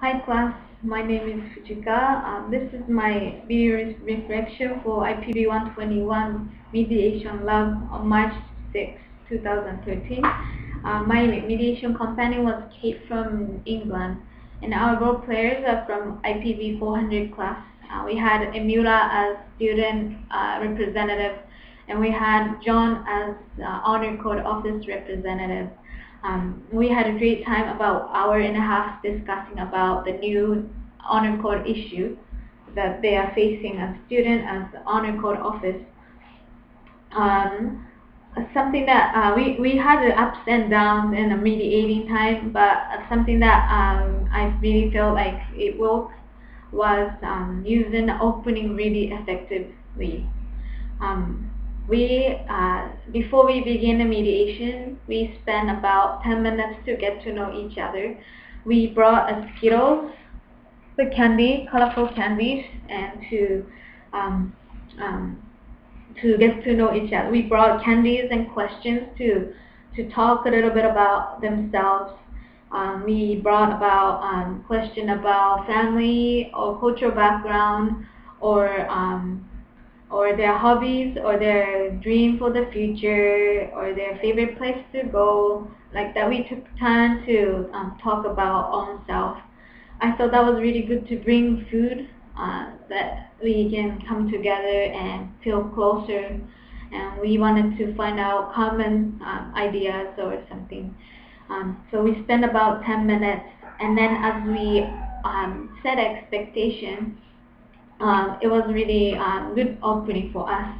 Hi class, my name is Fujika. This is my video reflection for IPB121 Mediation Lab on March 6, 2013. My mediation company was Kate from England, and our role players are from IPB400 class. We had Emula as student representative, and we had John as honor code office representative. We had a great time, about hour and a half, discussing about the new honor code issue that they are facing as student as the honor code office. Something that we had the ups and downs in the mediating time, but something that I really felt like it worked was using the opening really effectively. Before we begin the mediation, we spent about 10 minutes to get to know each other. We brought Skittles, the candy, colorful candies, and to get to know each other. We brought candies and questions to talk a little bit about themselves. We brought about question about family or cultural background, or their hobbies, or their dream for the future, or their favorite place to go, like that. We took time to talk about own self. I thought that was really good to bring food, that we can come together and feel closer, and we wanted to find out common ideas or something. So we spent about 10 minutes, and then as we set expectation, it was really good opening for us.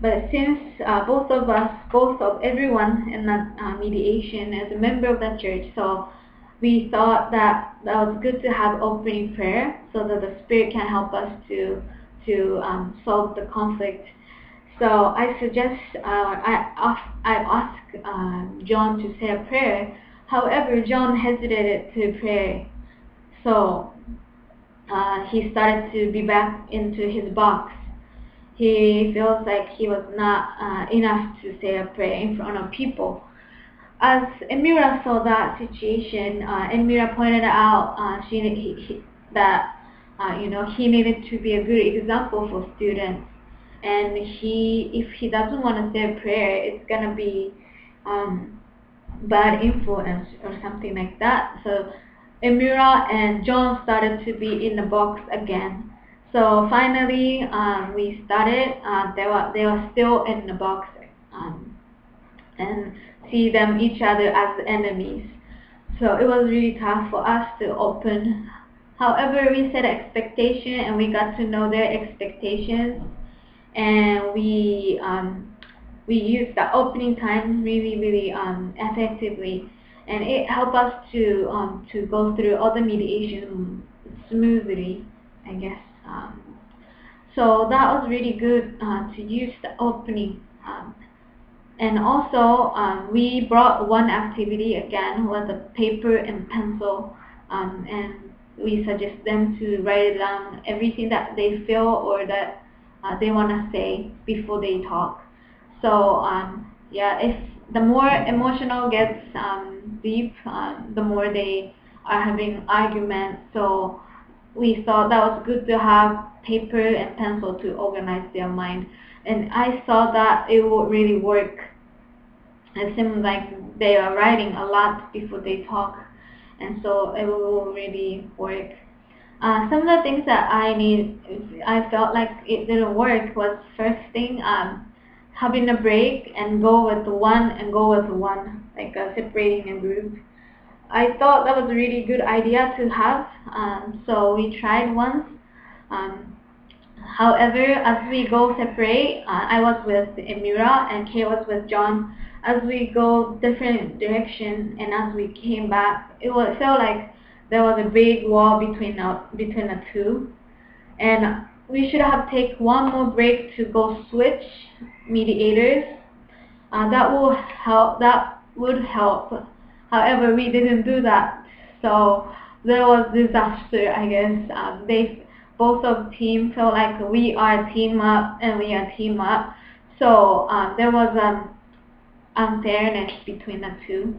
But since both of everyone in that mediation is a member of the church, so we thought that was good to have opening prayer so that the Spirit can help us to solve the conflict. So I suggest, I asked John to say a prayer. However, John hesitated to pray. So he started to be back into his box. He feels like he was not enough to say a prayer in front of people. As Emira saw that situation, Emira pointed out that he needed to be a good example for students, and if he doesn't want to say a prayer, it's gonna be bad influence or something like that. So Emira and John started to be in the box again. So finally, we started. They were still in the box, and see them each other as enemies. So it was really tough for us to open. However, we set expectation, and we got to know their expectations, and we used the opening time really effectively, and it helped us to go through all the mediation smoothly, I guess. So that was really good to use the opening. And also, we brought one activity again, was a paper and pencil, and we suggest them to write down everything that they feel or that they want to say before they talk. So yeah, if the more emotional gets deep, the more they are having arguments. So we thought that was good to have paper and pencil to organize their mind, and I saw that it would really work. It seemed like they are writing a lot before they talk, and so it will really work. Some of the things that I felt like it didn't work was, first thing, having a break and go with one, like separating a group. I thought that was a really good idea to have, so we tried once. However, as we go separate, I was with Emira and Kay was with John. As we go different direction, and as we came back, it felt like there was a big wall between the two, and we should have taken one more break to go switch mediators. That would help. However, we didn't do that, so there was disaster, I guess. Both of team felt like we are team up and we are team up. So there was unfairness between the two.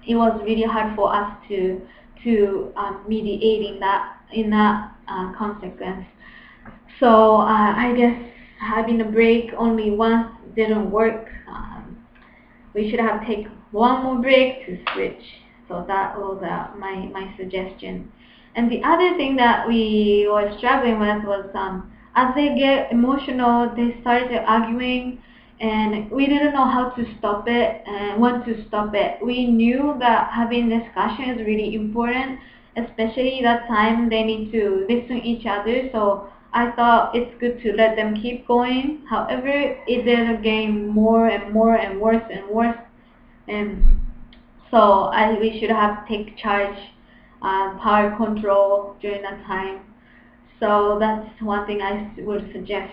It was really hard for us to to mediate in that consequence. So I guess having a break only once didn't work. We should have taken one more break to switch. So that was my suggestion. And the other thing that we were struggling with was as they get emotional, they started arguing, and we didn't know how to stop it and when to stop it. We knew that having discussion is really important, especially that time they need to listen to each other. So I thought it's good to let them keep going. However, it did getting more and more and worse and worse. And so we should have take charge, power control during that time. So that's one thing I would suggest.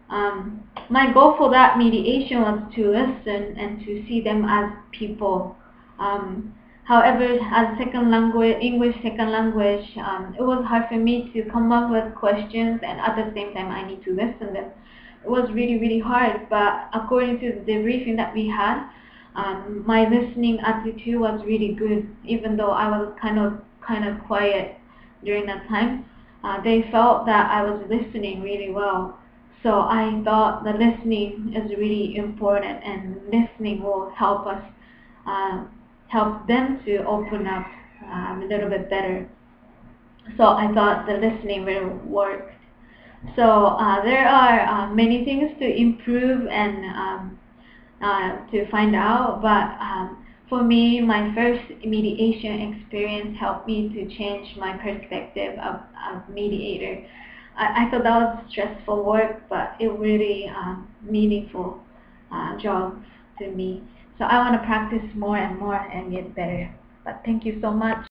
My goal for that mediation was to listen and to see them as people. However, as second language, English second language, it was hard for me to come up with questions, and at the same time I need to listen them. It was really, really hard, but according to the debriefing that we had, my listening attitude was really good, even though I was kind of quiet during that time. They felt that I was listening really well. So I thought the listening is really important, and listening will help us, help them to open up a little bit better. So I thought the listening will work. So there are many things to improve and to find out, but for me, my first mediation experience helped me to change my perspective of mediator. I thought that was stressful work, but it really meaningful job to me. So I want to practice more and more and get better. But thank you so much.